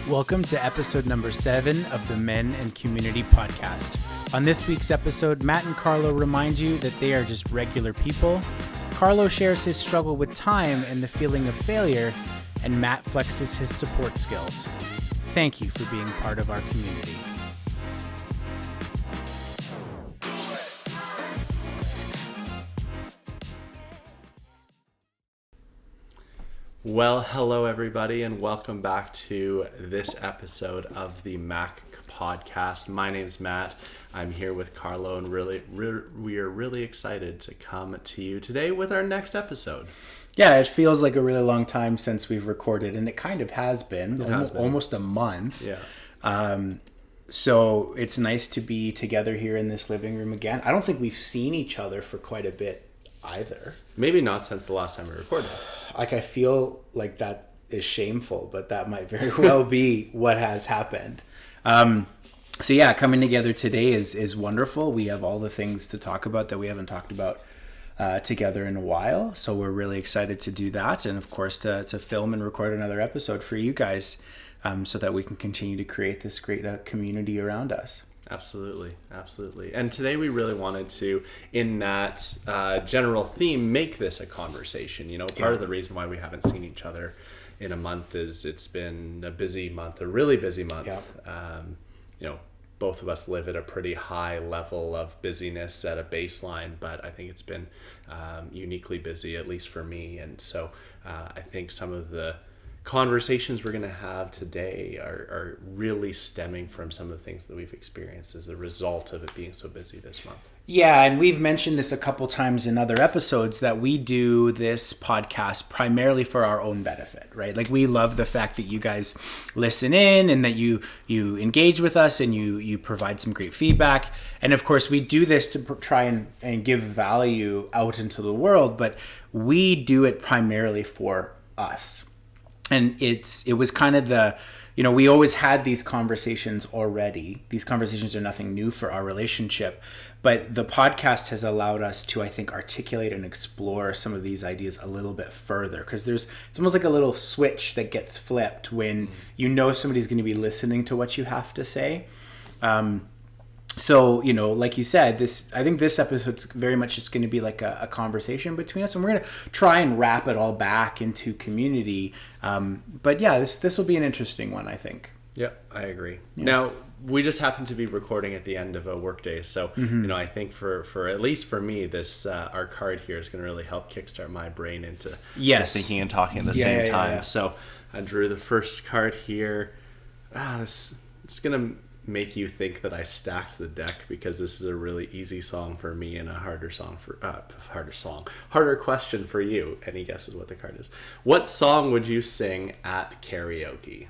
Welcome to episode number 7 of the Men and Community podcast. On this week's episode, Matt and Carlo remind you that they are just regular people. Carlo shares his struggle with time and the feeling of failure, and Matt flexes his support skills. Thank you for being part of our community. Well, hello everybody, and welcome back to this episode of the Mac podcast. My name's Matt. I'm here with Carlo, and we are really excited to come to you today with our next episode. Yeah, it feels like a really long time since we've recorded, and it kind of has been, almost a month. Yeah. So it's nice to be together here in this living room again. I don't think we've seen each other for quite a bit either. Maybe not since the last time we recorded. Like, I feel like that is shameful, but that might very well be what has happened. So yeah, coming together today is wonderful. We have all the things to talk about that we haven't talked about together in a while. So we're really excited to do that. And of course, to film and record another episode for you guys so that we can continue to create this great community around us. Absolutely. And today we really wanted to, in that general theme, make this a conversation. You know, part of the reason why we haven't seen each other in a month is it's been a busy month, a really busy month. Yeah. You know, both of us live at a pretty high level of busyness at a baseline, but I think it's been uniquely busy, at least for me. And so I think some of the conversations we're going to have today are really stemming from some of the things that we've experienced as a result of it being so busy this month. Yeah, and we've mentioned this a couple times in other episodes that we do this podcast primarily for our own benefit, right? Like, we love the fact that you guys listen in and that you engage with us and you provide some great feedback. And of course, we do this to try and give value out into the world, but we do it primarily for us. And it was kind of we always had these conversations already. These conversations are nothing new for our relationship, but the podcast has allowed us to, I think, articulate and explore some of these ideas a little bit further, because it's almost like a little switch that gets flipped when you know somebody's going to be listening to what you have to say. So, like you said, I think this episode's very much just going to be like a conversation between us, and we're going to try and wrap it all back into community. But yeah, this will be an interesting one, I think. Yeah, I agree. Yeah. Now, we just happen to be recording at the end of a workday, so I think for at least for me, this our card here is going to really help kickstart my brain into thinking and talking at the same time. Yeah. So I drew the first card here. It's going to make you think that I stacked the deck, because this is a really easy song for me and a harder question for you. Any guesses what the card is? What song would you sing at karaoke?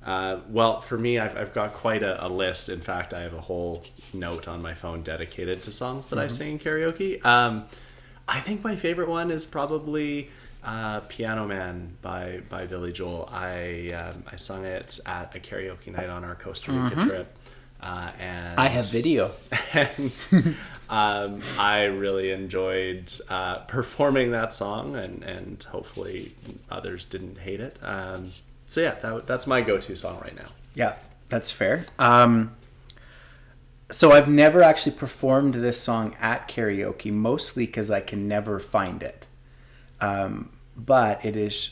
Well, for me, I've got quite a list. In fact, I have a whole note on my phone dedicated to songs that I sing in karaoke. I think my favorite one is probably Piano Man by Billy Joel. I sung it at a karaoke night on our Costa Rica trip. And I have video. And, I really enjoyed performing that song, and hopefully others didn't hate it. So yeah, that's my go-to song right now. Yeah, that's fair. So I've never actually performed this song at karaoke, mostly because I can never find it. But it is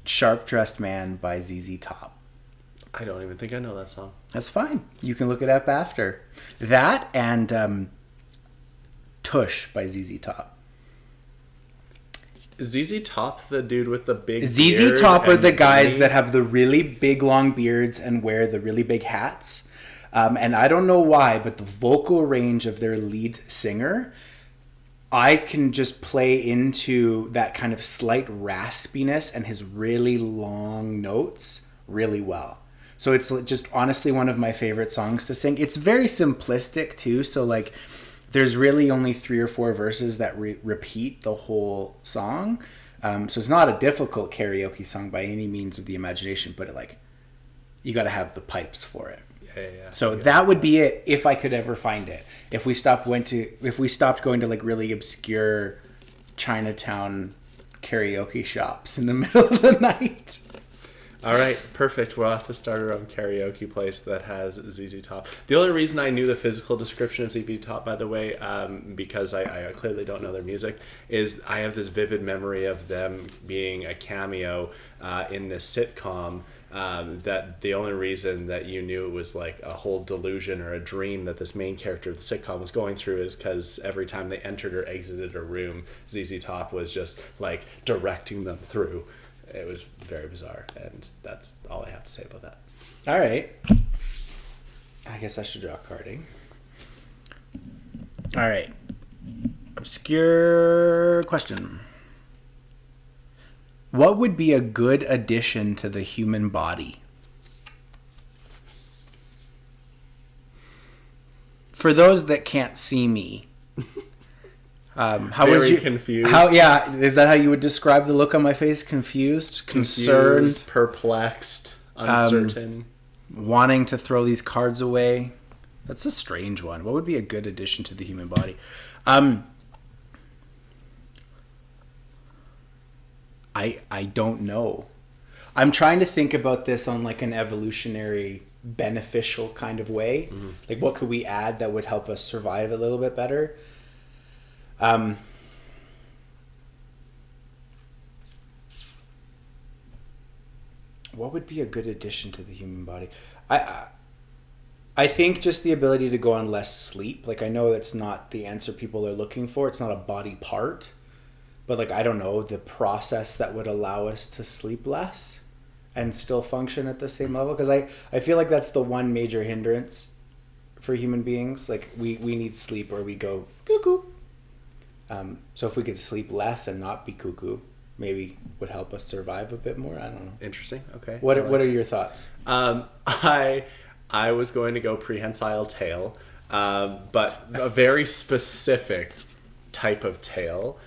Sharp Dressed Man by ZZ Top. I don't even think I know that song. That's fine. You can look it up after. That and Tush by ZZ Top. Is ZZ Top the dude with the big ZZ Top are the guys that have the really big long beards and wear the really big hats. And I don't know why, but the vocal range of their lead singer, I can just play into that kind of slight raspiness and his really long notes really well. So it's just honestly one of my favorite songs to sing. It's very simplistic too. So like there's really only 3 or 4 verses that repeat the whole song. So it's not a difficult karaoke song by any means of the imagination, but you got to have the pipes for it. Yeah. So that would be it if I could ever find it. If we stopped going to like really obscure Chinatown karaoke shops in the middle of the night. All right, perfect. We'll have to start our own karaoke place that has ZZ Top. The only reason I knew the physical description of ZZ Top, by the way, because I clearly don't know their music, is I have this vivid memory of them being a cameo in this sitcom. That the only reason that you knew it was like a whole delusion or a dream that this main character of the sitcom was going through is because every time they entered or exited a room, ZZ Top was just like directing them through. It was very bizarre, and that's all I have to say about that. All right. I guess I should draw carding. All right. Obscure question. What would be a good addition to the human body? For those that can't see me, how Very would you confused? Is that how you would describe the look on my face? Confused, concerned, perplexed, uncertain, wanting to throw these cards away. That's a strange one. What would be a good addition to the human body? I don't know. I'm trying to think about this on like an evolutionary beneficial kind of way. Mm-hmm. Like what could we add that would help us survive a little bit better? What would be a good addition to the human body? I think just the ability to go on less sleep. Like I know that's not the answer people are looking for. It's not a body part. But like, I don't know, the process that would allow us to sleep less and still function at the same level. Because I feel like that's the one major hindrance for human beings. Like we need sleep or we go cuckoo. So if we could sleep less and not be cuckoo, maybe would help us survive a bit more. I don't know. Interesting. Okay. What are your thoughts? I was going to go prehensile tail, but a very specific type of tail.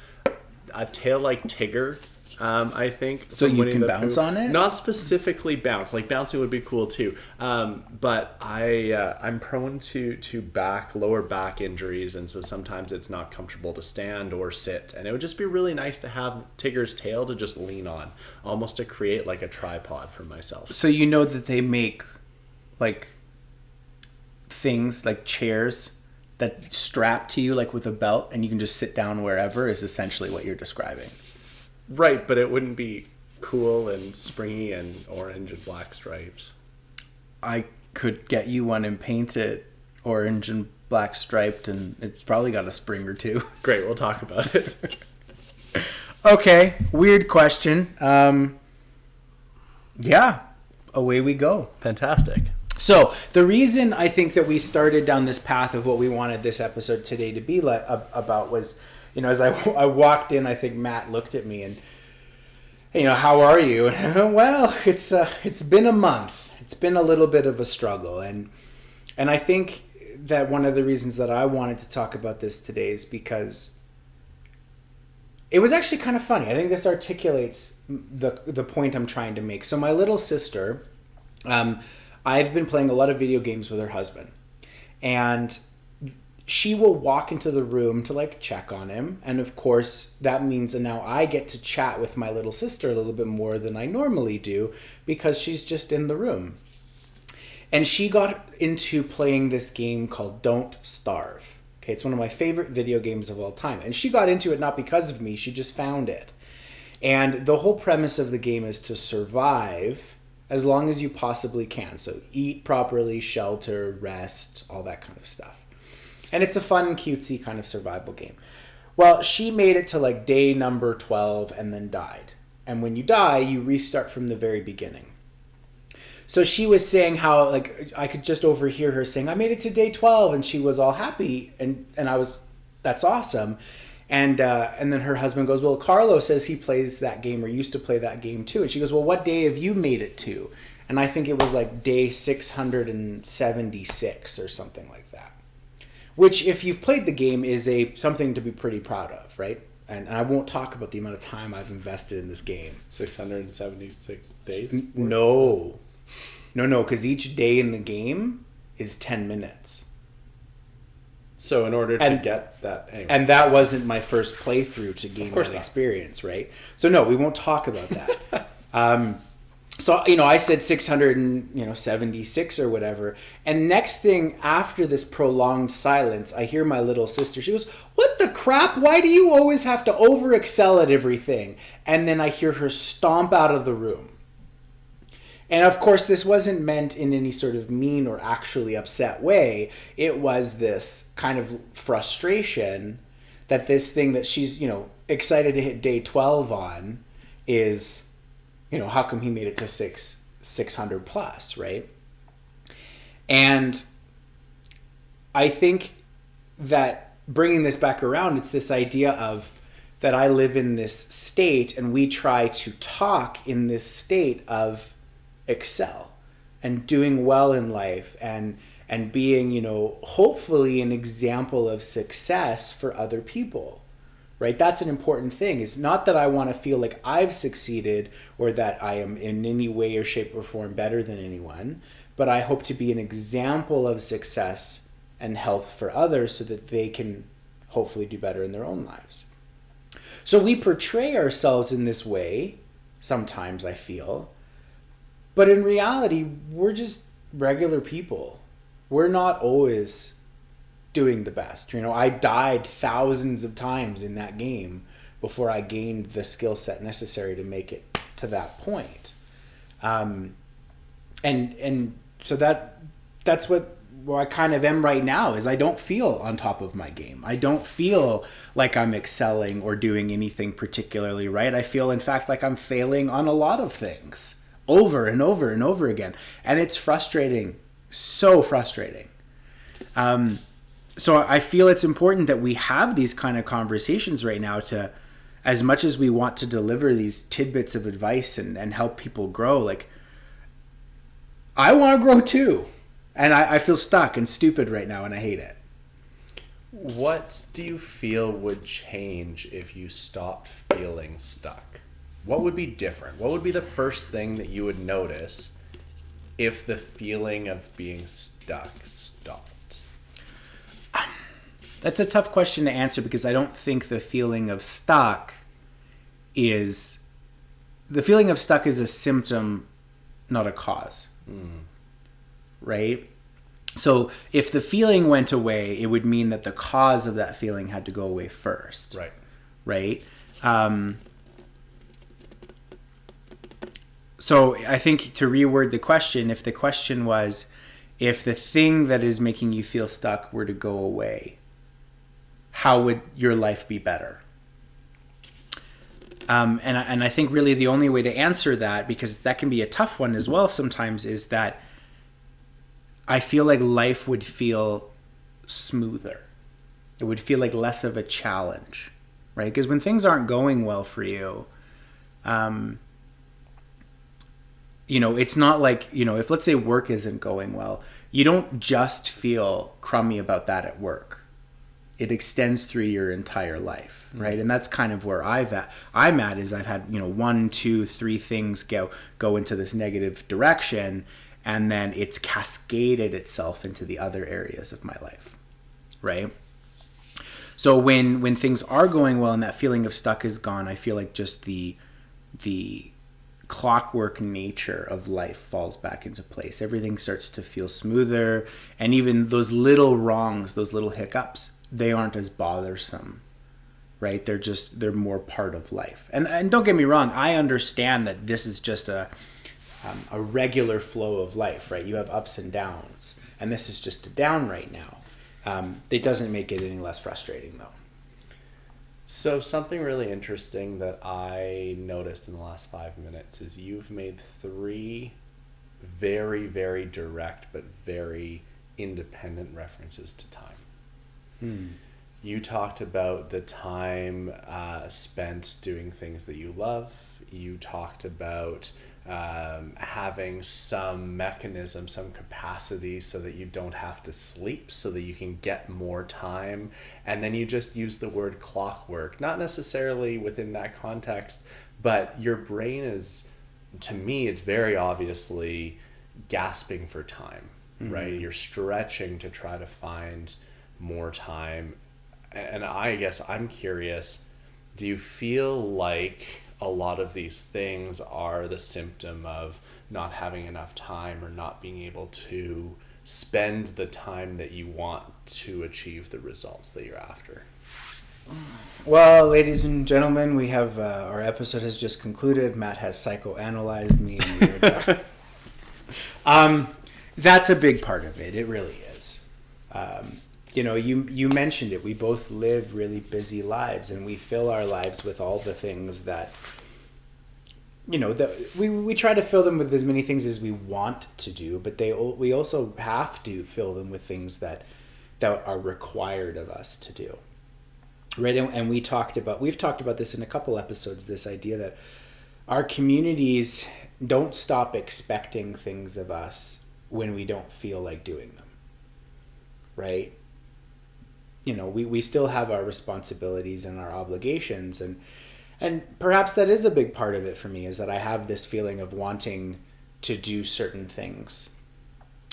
A tail like Tigger, I think. So you can bounce on it? Not specifically bounce. Like bouncing would be cool too. But I'm prone to lower back injuries, and so sometimes it's not comfortable to stand or sit. And it would just be really nice to have Tigger's tail to just lean on, almost to create like a tripod for myself. So you know that they make like things like chairs that strap to you like with a belt and you can just sit down wherever is essentially what you're describing. Right, but it wouldn't be cool and springy and orange and black stripes. I could get you one and paint it orange and black striped and it's probably got a spring or two. Great, we'll talk about it. Okay, weird question. Yeah, away we go. Fantastic. So the reason I think that we started down this path of what we wanted this episode today to be about was, as I walked in, I think Matt looked at me and, how are you? And, well, it's been a month. It's been a little bit of a struggle. And I think that one of the reasons that I wanted to talk about this today is because it was actually kind of funny. I think this articulates the point I'm trying to make. So my little sister, I've been playing a lot of video games with her husband, and she will walk into the room to like check on him. And of course that means that now I get to chat with my little sister a little bit more than I normally do because she's just in the room. And she got into playing this game called Don't Starve. Okay. It's one of my favorite video games of all time. And she got into it not because of me, she just found it. And the whole premise of the game is to survive as long as you possibly can. So eat properly, shelter, rest, all that kind of stuff. And it's a fun, cutesy kind of survival game. Well, she made it to like day number 12 and then died. And when you die, you restart from the very beginning. So she was saying how like I could just overhear her saying, I made it to day 12, and she was all happy. And I was, that's awesome. And then her husband goes, well, Carlo says he plays that game or used to play that game too. And she goes, well, what day have you made it to? And I think it was like day 676 or something like that. Which, if you've played the game, is something to be pretty proud of, right? And I won't talk about the amount of time I've invested in this game. 676 days? No, because each day in the game is 10 minutes. So in order to get that... Anyway. And that wasn't my first playthrough to gain that experience, right? So no, we won't talk about that. so, I said 676 or whatever. And next thing, after this prolonged silence, I hear my little sister. She goes, "What the crap? Why do you always have to over excel at everything?" And then I hear her stomp out of the room. And of course, this wasn't meant in any sort of mean or actually upset way. It was this kind of frustration that this thing that she's, excited to hit day 12 on is, how come he made it to 600 plus, right? And I think that bringing this back around, it's this idea of that I live in this state and we try to talk in this state of excel and doing well in life and being, hopefully an example of success for other people. Right? That's an important thing. It's not that I want to feel like I've succeeded or that I am in any way or shape or form better than anyone, but I hope to be an example of success and health for others so that they can hopefully do better in their own lives. So we portray ourselves in this way, sometimes I feel, but in reality, we're just regular people. We're not always doing the best. I died thousands of times in that game before I gained the skill set necessary to make it to that point. And so that's what where I kind of am right now is I don't feel on top of my game. I don't feel like I'm excelling or doing anything particularly right. I feel, in fact, like I'm failing on a lot of things over and over and over again. And it's frustrating, so frustrating. So I feel it's important that we have these kind of conversations right now to, as much as we want to deliver these tidbits of advice and help people grow, like, I want to grow too. And I feel stuck and stupid right now and I hate it. What do you feel would change if you stopped feeling stuck? What would be different? What would be the first thing that you would notice if the feeling of being stuck stopped? That's a tough question to answer because I don't think the feeling of stuck is... The feeling of stuck is a symptom, not a cause. Right? So if the feeling went away, it would mean that the cause of that feeling had to go away first. Right? So I think to reword the question, if the question was, if the thing that is making you feel stuck were to go away, how would your life be better? And I think really the only way to answer that, because that can be a tough one as well sometimes, is that I feel like life would feel smoother. It would feel like less of a challenge, right? Because when things aren't going well for you, it's not like, if let's say work isn't going well, you don't just feel crummy about that at work. It extends through your entire life, right? And that's kind of where I'm at is I've had, 1, 2, 3 things go into this negative direction, and then it's cascaded itself into the other areas of my life, right? So when things are going well and that feeling of stuck is gone, I feel like just the clockwork nature of life falls back into place. Everything starts to feel smoother, and even those little wrongs, those little hiccups, they aren't as bothersome, right? They're more part of life. And don't get me wrong, I understand that this is just a regular flow of life, right? You have ups and downs, and this is just a down right now. It doesn't make it any less frustrating, though. So something really interesting that I noticed in the last 5 minutes is you've made 3 very, very direct but very independent references to time. You talked about the time spent doing things that you love. You talked about having some mechanism, some capacity so that you don't have to sleep, so that you can get more time. And then you just use the word clockwork, not necessarily within that context, but your brain is, to me, it's very obviously gasping for time, right? You're stretching to try to find more time. And I guess I'm curious, do you feel like a lot of these things are the symptom of not having enough time or not being able to spend the time that you want to achieve the results that you're after. Well, ladies and gentlemen, we have our episode has just concluded. Matt has psychoanalyzed me. That's a big part of it. It really is. You mentioned it. We both live really busy lives, and we fill our lives with all the things that, we try to fill them with as many things as we want to do, but we also have to fill them with things that are required of us to do. Right, and we've talked about this in a couple episodes, this idea that our communities don't stop expecting things of us when we don't feel like doing them. Right? We still have our responsibilities and our obligations, and perhaps that is a big part of it for me, is that I have this feeling of wanting to do certain things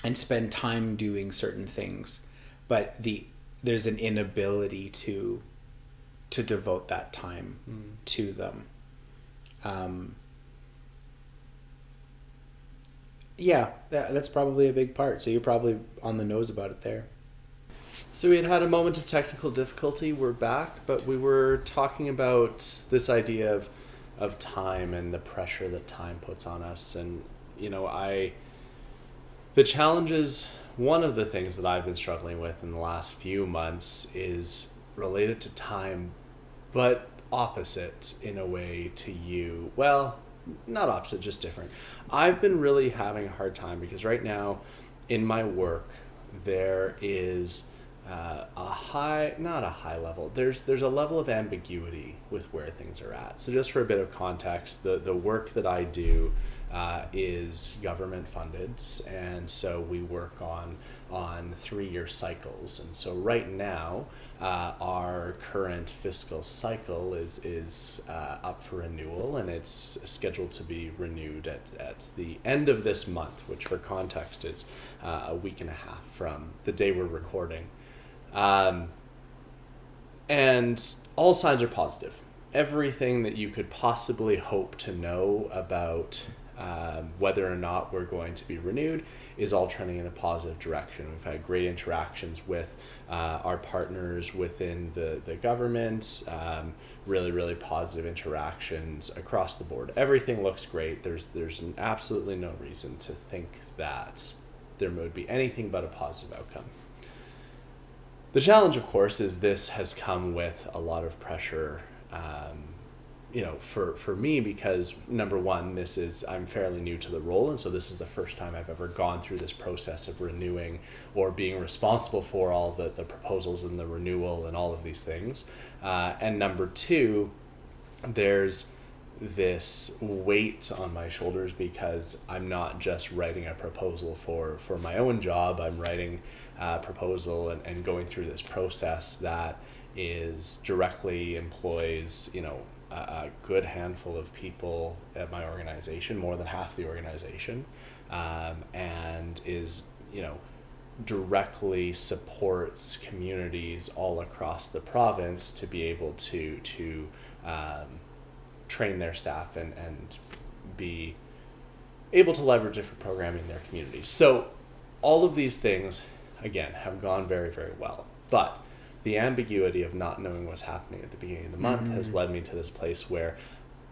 and spend time doing certain things, but there's an inability to devote that time to them. That's probably a big part. So you're probably on the nose about it there. So we had a moment of technical difficulty. We're back, but we were talking about this idea of time and the pressure that time puts on us. And, the challenges, one of the things that I've been struggling with in the last few months is related to time, but opposite in a way to you. Well, not opposite, just different. I've been really having a hard time because right now in my work, there is not a high level. There's a level of ambiguity with where things are at. So just for a bit of context, the work that I do is government funded, and so we work on 3-year cycles. And so right now, our current fiscal cycle is up for renewal, and it's scheduled to be renewed at the end of this month, which for context is a week and a half from the day we're recording. And all signs are positive. Everything that you could possibly hope to know about whether or not we're going to be renewed is all trending in a positive direction. We've had great interactions with our partners within the government, really, really positive interactions across the board. Everything looks great. There's absolutely no reason to think that there would be anything but a positive outcome. The challenge, of course, is this has come with a lot of pressure, for me, because number one, I'm fairly new to the role, and so this is the first time I've ever gone through this process of renewing or being responsible for all the proposals and the renewal and all of these things. And number two, there's this weight on my shoulders because I'm not just writing a proposal for my own job. I'm writing a proposal and going through this process that is directly employs, a good handful of people at my organization, more than half the organization, and is, directly supports communities all across the province to be able to train their staff and be able to leverage different programming in their communities. So all of these things, again, have gone very, very well. But the ambiguity of not knowing what's happening at the beginning of the month has led me to this place where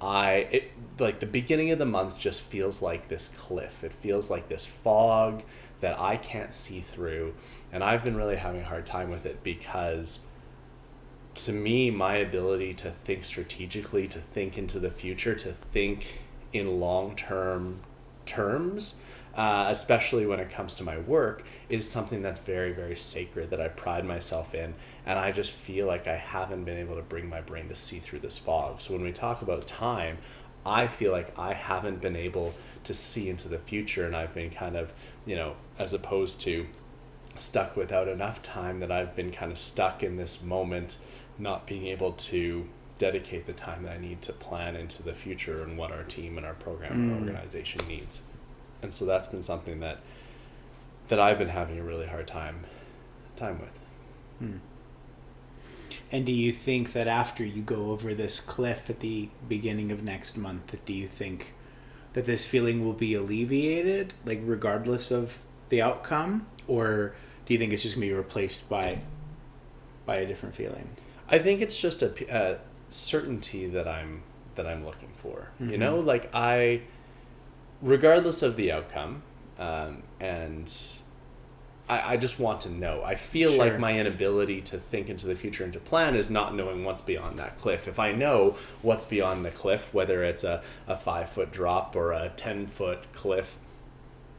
the beginning of the month just feels like this cliff. It feels like this fog that I can't see through. And I've been really having a hard time with it because, to me, my ability to think strategically, to think into the future, to think in long-term terms, especially when it comes to my work, is something that's very, very sacred, that I pride myself in. And I just feel like I haven't been able to bring my brain to see through this fog. So when we talk about time, I feel like I haven't been able to see into the future, and I've been kind of, as opposed to stuck without enough time, that I've been kind of stuck in this moment, not being able to dedicate the time that I need to plan into the future and what our team and our program and organization needs. And so that's been something that I've been having a really hard time with. And do you think that after you go over this cliff at the beginning of next month, do you think that this feeling will be alleviated, like regardless of the outcome? Or do you think it's just going to be replaced by a different feeling? I think it's just a certainty that I'm looking for. Mm-hmm. You know, like regardless of the outcome, and I just want to know. I feel like my inability to think into the future and to plan is not knowing what's beyond that cliff. If I know what's beyond the cliff, whether it's a 5-foot drop or a 10-foot cliff,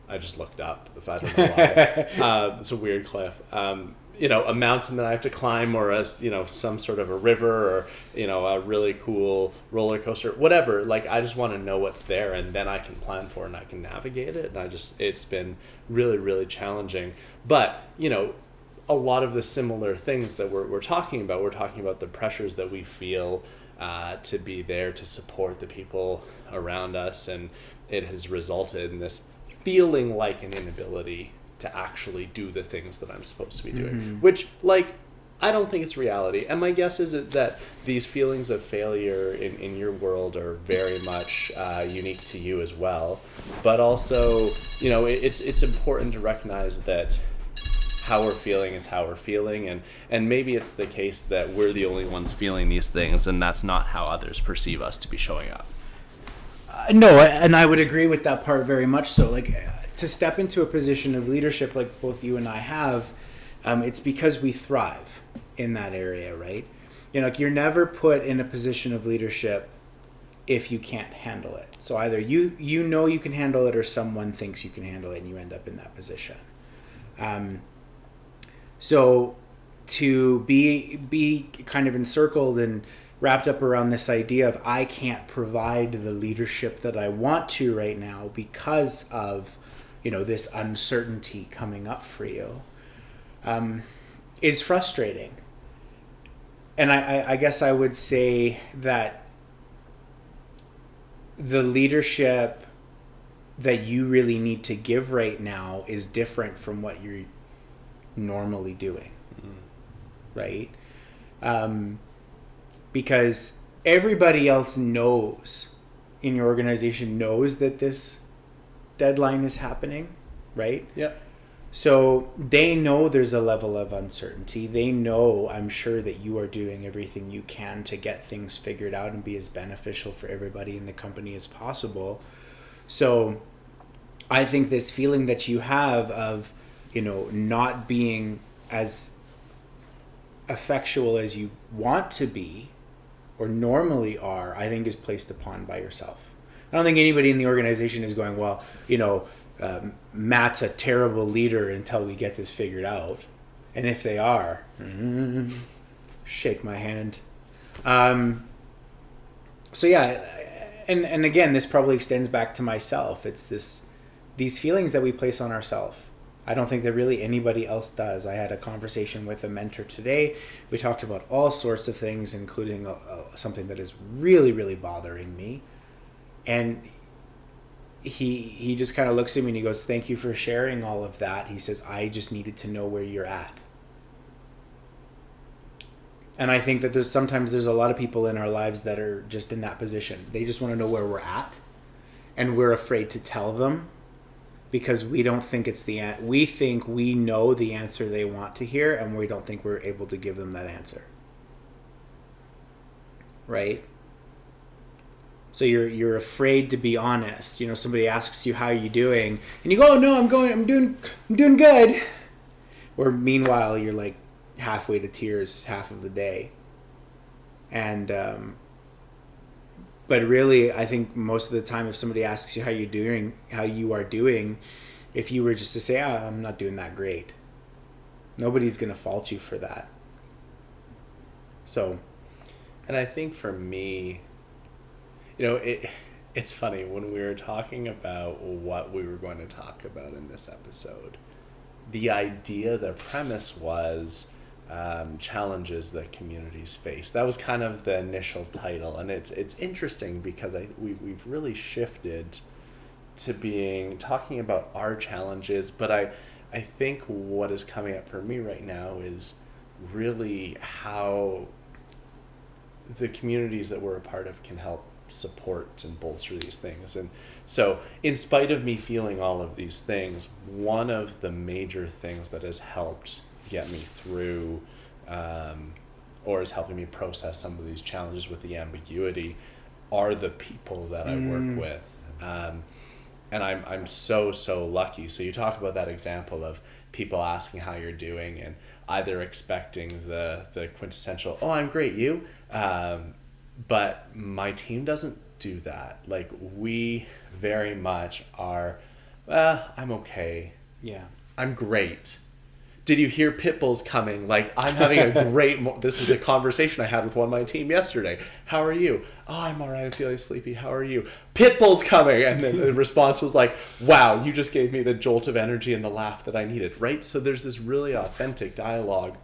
I just looked up. If I don't know why, it's a weird cliff. A mountain that I have to climb, or some sort of a river, or a really cool roller coaster, whatever. Like, I just want to know what's there, and then I can plan for it and I can navigate it. And it's been really, really challenging. But a lot of the similar things that we're talking about the pressures that we feel to be there to support the people around us, and it has resulted in this feeling like an inability to actually do the things that I'm supposed to be doing, which, like, I don't think it's reality. And my guess is that these feelings of failure in your world are very much unique to you as well. But also, it's important to recognize that how we're feeling is how we're feeling, and maybe it's the case that we're the only ones feeling these things, and that's not how others perceive us to be showing up. No, and I would agree with that part very much so. Like, to step into a position of leadership like both you and I have, it's because we thrive in that area, right? Like, you're never put in a position of leadership if you can't handle it. So either you know you can handle it, or someone thinks you can handle it, and you end up in that position. So to be kind of encircled and wrapped up around this idea of I can't provide the leadership that I want to right now because of this uncertainty coming up for you, is frustrating. And I guess I would say that the leadership that you really need to give right now is different from what you're normally doing, right? Because everybody else knows in your organization knows that this deadline is happening, right? Yeah. So they know there's a level of uncertainty. They know, I'm sure, that you are doing everything you can to get things figured out and be as beneficial for everybody in the company as possible. So I think this feeling that you have of, not being as effectual as you want to be or normally are, I think is placed upon by yourself. I don't think anybody in the organization is going, well, Matt's a terrible leader until we get this figured out. And if they are, shake my hand. So yeah, and again, this probably extends back to myself. It's these feelings that we place on ourselves. I don't think that really anybody else does. I had a conversation with a mentor today. We talked about all sorts of things, including something that is really, really bothering me. And he just kind of looks at me and he goes, "Thank you for sharing all of that." He says, "I just needed to know where you're at." And I think that there's a lot of people in our lives that are just in that position. They just want to know where we're at, and we're afraid to tell them because we don't think it's we think we know the answer they want to hear, and we don't think we're able to give them that answer. Right? So you're afraid to be honest. Somebody asks you how you doing, and you go, "Oh no, I'm doing good." Or meanwhile, you're like halfway to tears half of the day. And but really, I think most of the time, if somebody asks you how you are doing, if you were just to say, "I'm not doing that great," nobody's gonna fault you for that. So, and I think for me, it's funny when we were talking about what we were going to talk about in this episode. The premise was challenges that communities face. That was kind of the initial title, and it's interesting because we've really shifted to talking about our challenges, but I think what is coming up for me right now is really how the communities that we're a part of can help support and bolster these things. And so in spite of me feeling all of these things, one of the major things that has helped get me through or is helping me process some of these challenges with the ambiguity are the people that I work with. And I'm so lucky. So you talk about that example of people asking how you're doing and either expecting the quintessential, oh, I'm great, you? But my team doesn't do that. Like, we very much are, I'm okay. Yeah. I'm great. Did you hear Pitbull's coming? Like, I'm having a great... This was a conversation I had with one of my team yesterday. How are you? Oh, I'm all right. I'm feeling sleepy. How are you? Pitbull's coming. And then the response was like, wow, you just gave me the jolt of energy and the laugh that I needed, right? So there's this really authentic dialogue.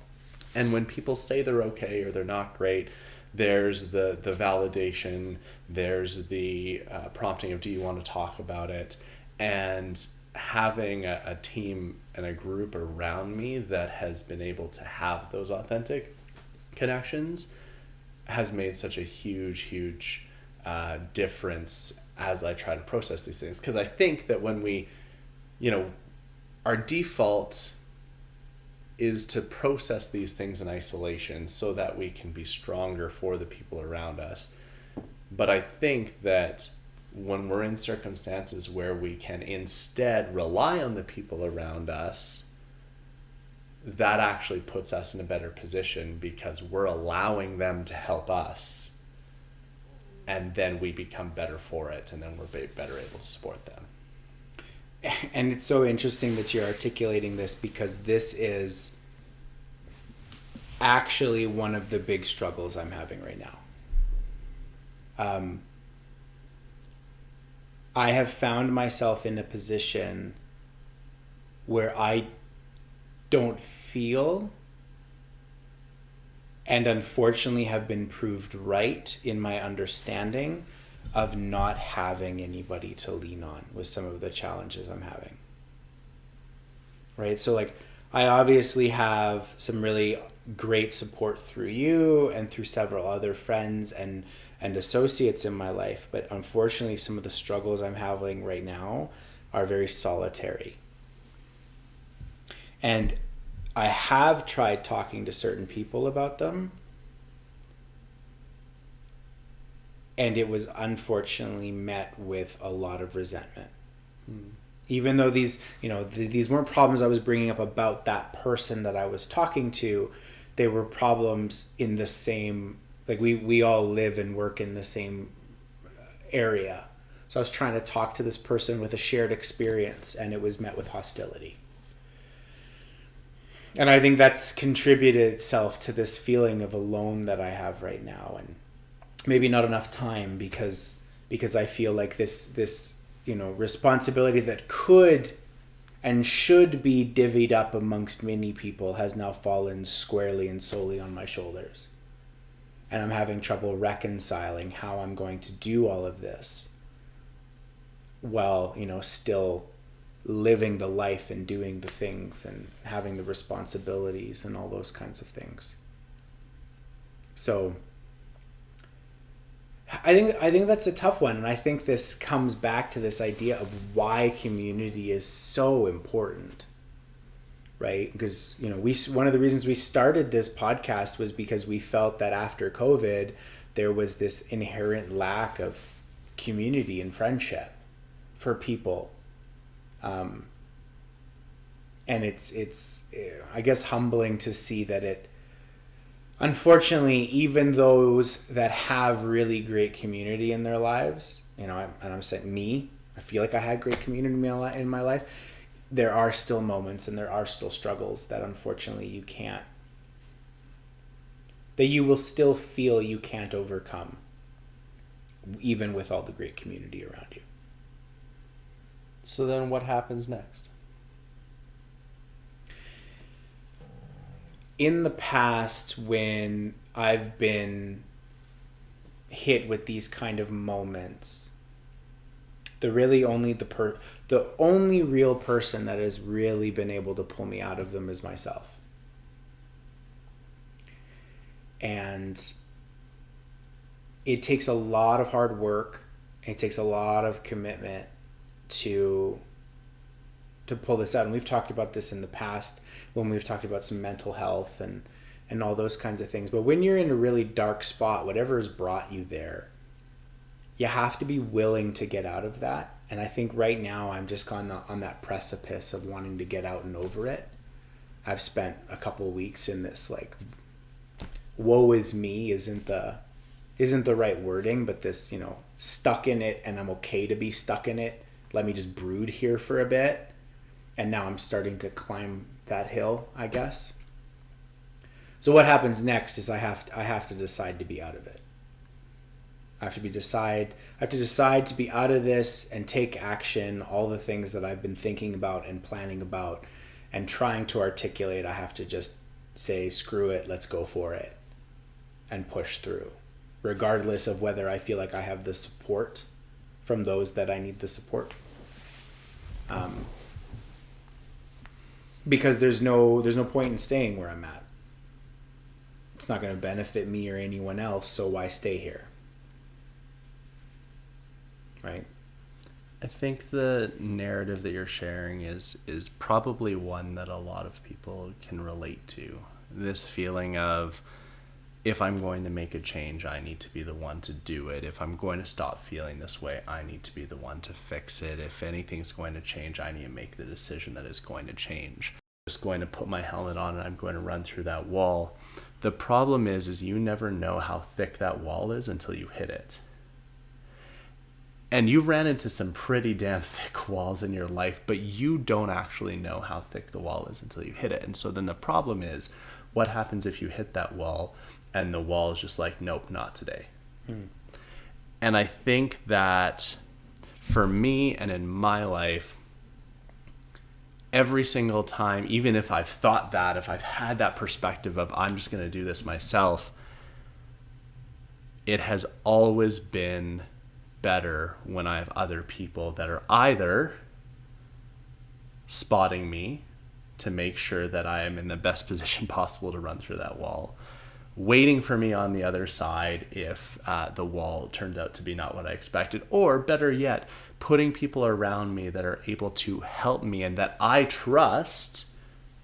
And when people say they're okay or they're not great, there's the validation, there's the prompting of, do you want to talk about it? And having a team and a group around me that has been able to have those authentic connections has made such a huge difference as I try to process these things. Because I think that when we, our default is to process these things in isolation so that we can be stronger for the people around us. But I think that when we're in circumstances where we can instead rely on the people around us, that actually puts us in a better position because we're allowing them to help us, and then we become better for it, and then we're better able to support them. And it's so interesting that you're articulating this, because this is actually one of the big struggles I'm having right now. I have found myself in a position where I don't feel, and unfortunately have been proved right in my understanding of not having anybody to lean on with some of the challenges I'm having. Right? So like, I obviously have some really great support through you and through several other friends and associates in my life, but unfortunately some of the struggles I'm having right now are very solitary. And I have tried talking to certain people about them, and it was unfortunately met with a lot of resentment. Even though these weren't problems I was bringing up about that person that I was talking to, they were problems in the same, like we all live and work in the same area. So I was trying to talk to this person with a shared experience, and it was met with hostility. And I think that's contributed itself to this feeling of alone that I have right now, and maybe not enough time because I feel like this responsibility that could and should be divvied up amongst many people has now fallen squarely and solely on my shoulders. And I'm having trouble reconciling how I'm going to do all of this while, still living the life and doing the things and having the responsibilities and all those kinds of things. So I think that's a tough one, and I think this comes back to this idea of why community is so important, right? Because one of the reasons we started this podcast was because we felt that after COVID there was this inherent lack of community and friendship for people, and it's I guess humbling to see that it. Unfortunately, even those that have really great community in their lives, and I'm saying me, I feel like I had great community in my life, there are still moments and there are still struggles that unfortunately you will still feel you can't overcome, even with all the great community around you. So then what happens next? In the past, when I've been hit with these kind of moments, the only real person that has really been able to pull me out of them is myself. And it takes a lot of hard work. It takes a lot of commitment to pull this out. And we've talked about this in the past when we've talked about some mental health and all those kinds of things. But when you're in a really dark spot, whatever has brought you there, you have to be willing to get out of that. And I think right now I'm just on that precipice of wanting to get out and over it. I've spent a couple of weeks in this, like, woe is me isn't the right wording, but this, stuck in it, and I'm okay to be stuck in it. Let me just brood here for a bit. And now I'm starting to climb that hill, I guess. So what happens next is I have to decide to be out of it. I have to decide to be out of this and take action, all the things that I've been thinking about and planning about and trying to articulate. I have to just say, screw it, let's go for it and push through, regardless of whether I feel like I have the support from those that I need the support. Because there's no point in staying where I'm at. It's not going to benefit me or anyone else, so why stay here? Right? I think the narrative that you're sharing is probably one that a lot of people can relate to. This feeling of, if I'm going to make a change, I need to be the one to do it. If I'm going to stop feeling this way, I need to be the one to fix it. If anything's going to change, I need to make the decision that is going to change. I'm just going to put my helmet on and I'm going to run through that wall. The problem is you never know how thick that wall is until you hit it. And you've ran into some pretty damn thick walls in your life, but you don't actually know how thick the wall is until you hit it. And so then the problem is, what happens if you hit that wall and the wall is just like, nope, not today? And I think that for me and in my life, every single time, even if I've thought that, if I've had that perspective of I'm just going to do this myself, it has always been better when I have other people that are either spotting me to make sure that I am in the best position possible to run through that wall, waiting for me on the other side if the wall turned out to be not what I expected, or better yet, putting people around me that are able to help me and that I trust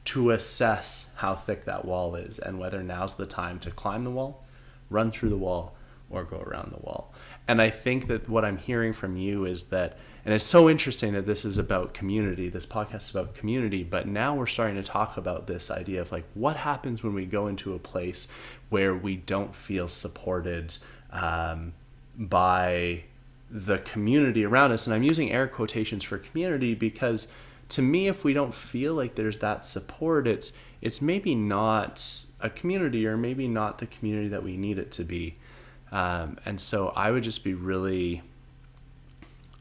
to assess how thick that wall is and whether now's the time to climb the wall, run through the wall, or go around the wall. And I think that what I'm hearing from you is that, and it's so interesting that this is about community, this podcast is about community, but now we're starting to talk about this idea of like, what happens when we go into a place where we don't feel supported by the community around us? And I'm using air quotations for community because to me, if we don't feel like there's that support, it's maybe not a community, or maybe not the community that we need it to be. And so I would just be really,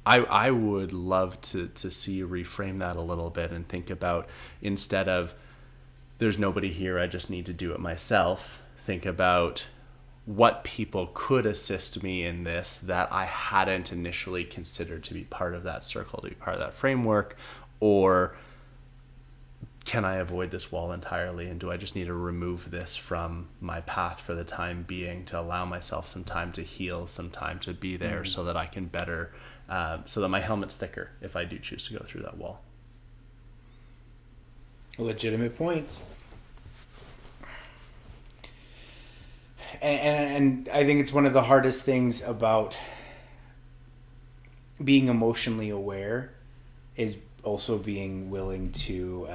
I would love to see you reframe that a little bit and think about, instead of there's nobody here, I just need to do it myself, think about what people could assist me in this that I hadn't initially considered to be part of that circle, to be part of that framework, or can I avoid this wall entirely, and do I just need to remove this from my path for the time being to allow myself some time to heal, some time to be there so that I can better, so that my helmet's thicker if I do choose to go through that wall. Legitimate point. And I think it's one of the hardest things about being emotionally aware is also being willing to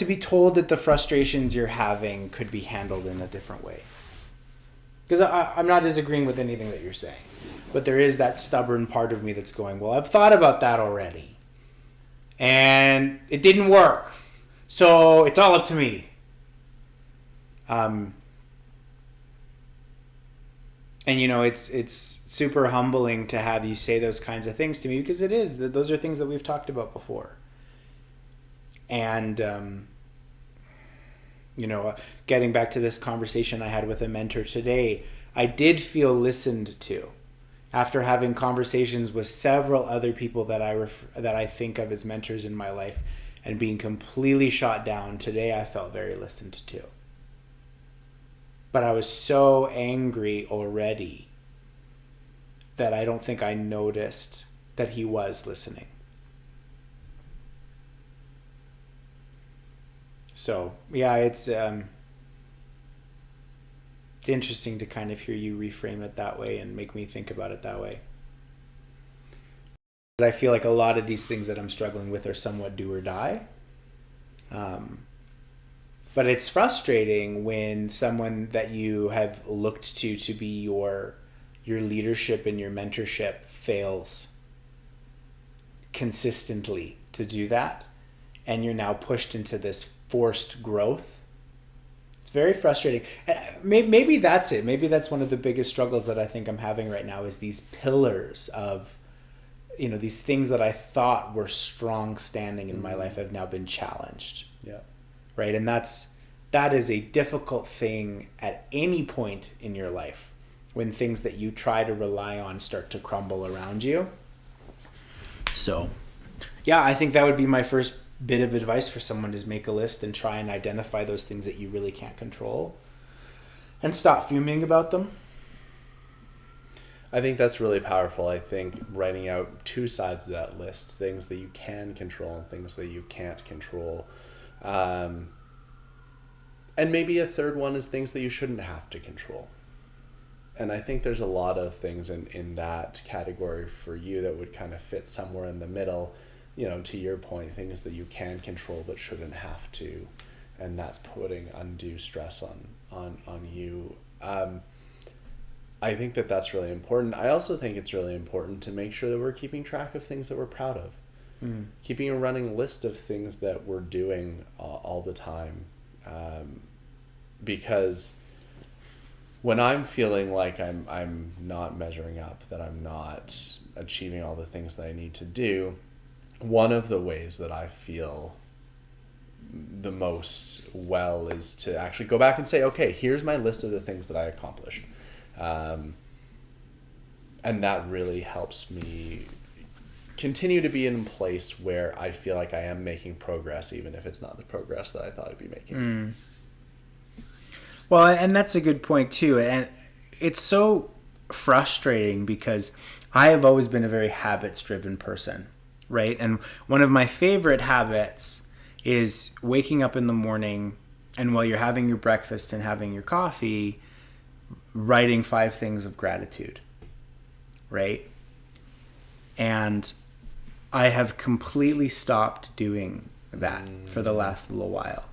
be told that the frustrations you're having could be handled in a different way. Because I'm not disagreeing with anything that you're saying, but there is that stubborn part of me that's going, well, I've thought about that already, and it didn't work, so it's all up to me. And it's super humbling to have you say those kinds of things to me, because it is that those are things that we've talked about before. And getting back to this conversation I had with a mentor today, I did feel listened to after having conversations with several other people that I think of as mentors in my life, and being completely shot down. Today I felt very listened to. but I was so angry already that I don't think I noticed that he was listening. So, yeah, it's interesting to kind of hear you reframe it that way and make me think about it that way. I feel like a lot of these things that I'm struggling with are somewhat do or die. But it's frustrating when someone that you have looked to be your leadership and your mentorship fails consistently to do that, and you're now pushed into this forced growth. It's very frustrating. Maybe that's it. Maybe that's one of the biggest struggles that I think I'm having right now, is these pillars of, these things that I thought were strong standing in my life have now been challenged. Yeah. Right. And that is a difficult thing at any point in your life, when things that you try to rely on start to crumble around you. So, yeah, I think that would be my first bit of advice for someone, is make a list and try and identify those things that you really can't control and stop fuming about them. I think that's really powerful. I think writing out two sides of that list, things that you can control and things that you can't control. And maybe a third one is things that you shouldn't have to control. And I think there's a lot of things in that category for you that would kind of fit somewhere in the middle, to your point, things that you can control but shouldn't have to. And that's putting undue stress on you. I think that that's really important. I also think it's really important to make sure that we're keeping track of things that we're proud of. Keeping a running list of things that we're doing all the time. Because when I'm feeling like I'm not measuring up, that I'm not achieving all the things that I need to do, one of the ways that I feel the most well is to actually go back and say, okay, here's my list of the things that I accomplished. And that really helps me continue to be in a place where I feel like I am making progress, even if it's not the progress that I thought I'd be making. Well, and that's a good point too. And it's so frustrating because I have always been a very habits-driven person, right? And one of my favorite habits is waking up in the morning, and while you're having your breakfast and having your coffee, writing 5 things of gratitude, right? And I have completely stopped doing that for the last little while.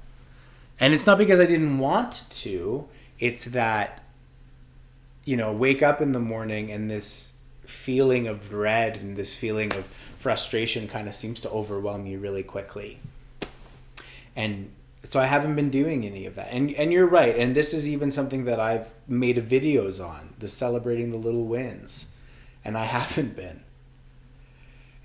And it's not because I didn't want to. It's that, wake up in the morning and this feeling of dread and this feeling of frustration kind of seems to overwhelm you really quickly. And so I haven't been doing any of that. And you're right. And this is even something that I've made videos on, the celebrating the little wins. And I haven't been.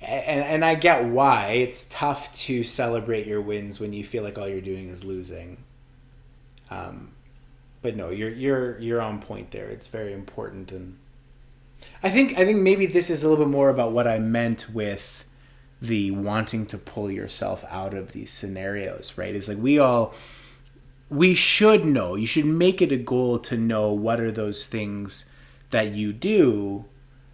And I get why. It's tough to celebrate your wins when you feel like all you're doing is losing. But no, you're on point there. It's very important. And I think maybe this is a little bit more about what I meant with the wanting to pull yourself out of these scenarios, right? It's like we should know. You should make it a goal to know what are those things that you do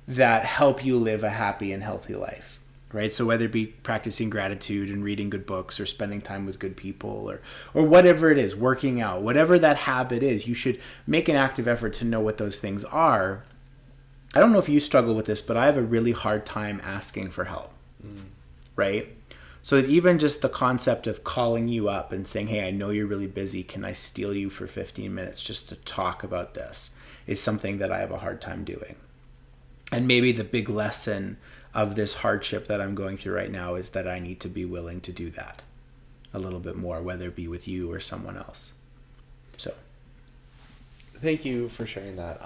that help you live a happy and healthy life, right? So whether it be practicing gratitude and reading good books or spending time with good people or whatever it is, working out, whatever that habit is, you should make an active effort to know what those things are. I don't know if you struggle with this, but I have a really hard time asking for help, right? So that even just the concept of calling you up and saying, hey, I know you're really busy. Can I steal you for 15 minutes just to talk about this is something that I have a hard time doing. And maybe the big lesson of this hardship that I'm going through right now is that I need to be willing to do that a little bit more, whether it be with you or someone else. So thank you for sharing that.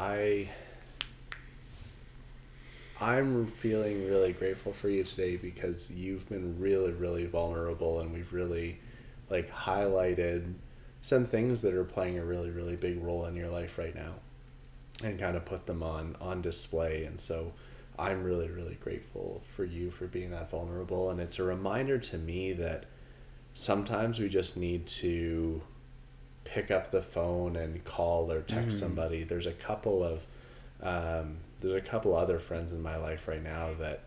I'm feeling really grateful for you today because you've been really, really vulnerable, and we've really highlighted some things that are playing a really, really big role in your life right now and kind of put them on display. And so I'm really, really grateful for you for being that vulnerable. And it's a reminder to me that sometimes we just need to pick up the phone and call or text somebody. There's a couple other friends in my life right now that,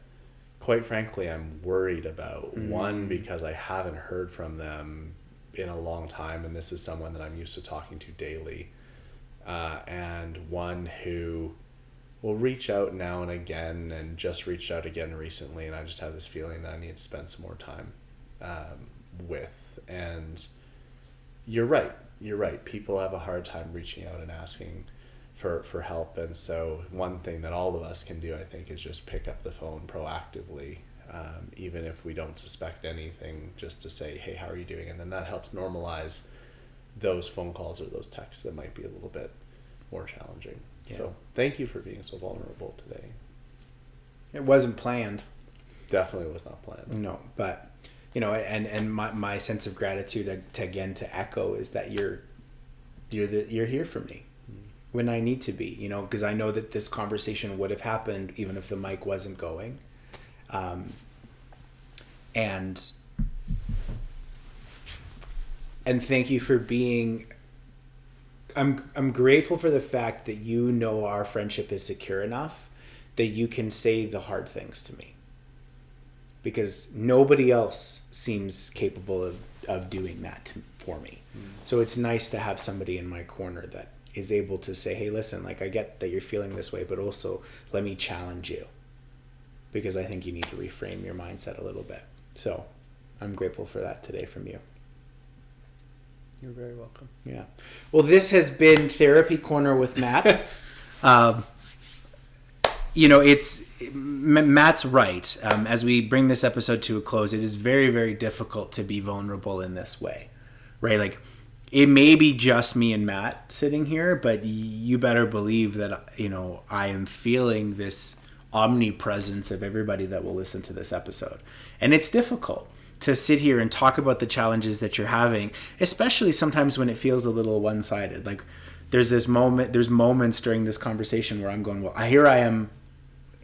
quite frankly, I'm worried about. One, because I haven't heard from them in a long time, and this is someone that I'm used to talking to daily. And one who will reach out now and again, and just reached out again recently, and I just have this feeling that I need to spend some more time with. And you're right. People have a hard time reaching out and asking for help. And so one thing that all of us can do, I think, is just pick up the phone proactively, even if we don't suspect anything, just to say, hey, how are you doing? And then that helps normalize those phone calls or those texts that might be a little bit more challenging. Yeah. So thank you for being so vulnerable today. It wasn't planned. Definitely was not planned. No, but and my sense of gratitude to echo is that you're here for me when I need to be, because I know that this conversation would have happened even if the mic wasn't going. And thank you for being, I'm grateful for the fact that our friendship is secure enough that you can say the hard things to me, because nobody else seems capable of doing that for me. So it's nice to have somebody in my corner that is able to say, hey, listen, like, I get that you're feeling this way, but also let me challenge you, because I think you need to reframe your mindset a little bit. So I'm grateful for that today from you. You're very welcome. Yeah. Well, this has been Therapy Corner with Matt. Matt's right. As we bring this episode to a close, it is very, very difficult to be vulnerable in this way, right? Like, it may be just me and Matt sitting here, but you better believe that, I am feeling this omnipresence of everybody that will listen to this episode. And it's difficult to sit here and talk about the challenges that you're having, especially sometimes when it feels a little one-sided. Like, there's moments during this conversation where I'm going, well, here I am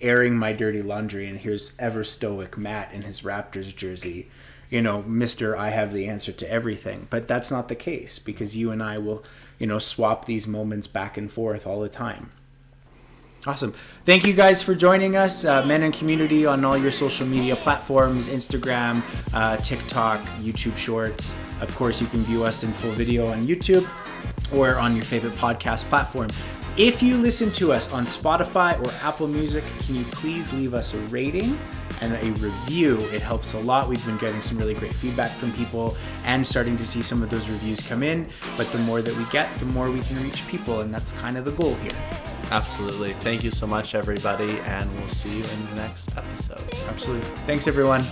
airing my dirty laundry, and here's ever stoic Matt in his Raptors jersey, Mr. I have the answer to everything. But that's not the case, because you and I will, swap these moments back and forth all the time. Awesome. Thank you guys for joining us, Men in Community, on all your social media platforms, Instagram, TikTok, YouTube Shorts. Of course, you can view us in full video on YouTube or on your favorite podcast platform. If you listen to us on Spotify or Apple Music, can you please leave us a rating and a review? It helps a lot. We've been getting some really great feedback from people and starting to see some of those reviews come in. But the more that we get, the more we can reach people, and that's kind of the goal here. Absolutely. Thank you so much, everybody, and we'll see you in the next episode. Absolutely. Thanks, everyone.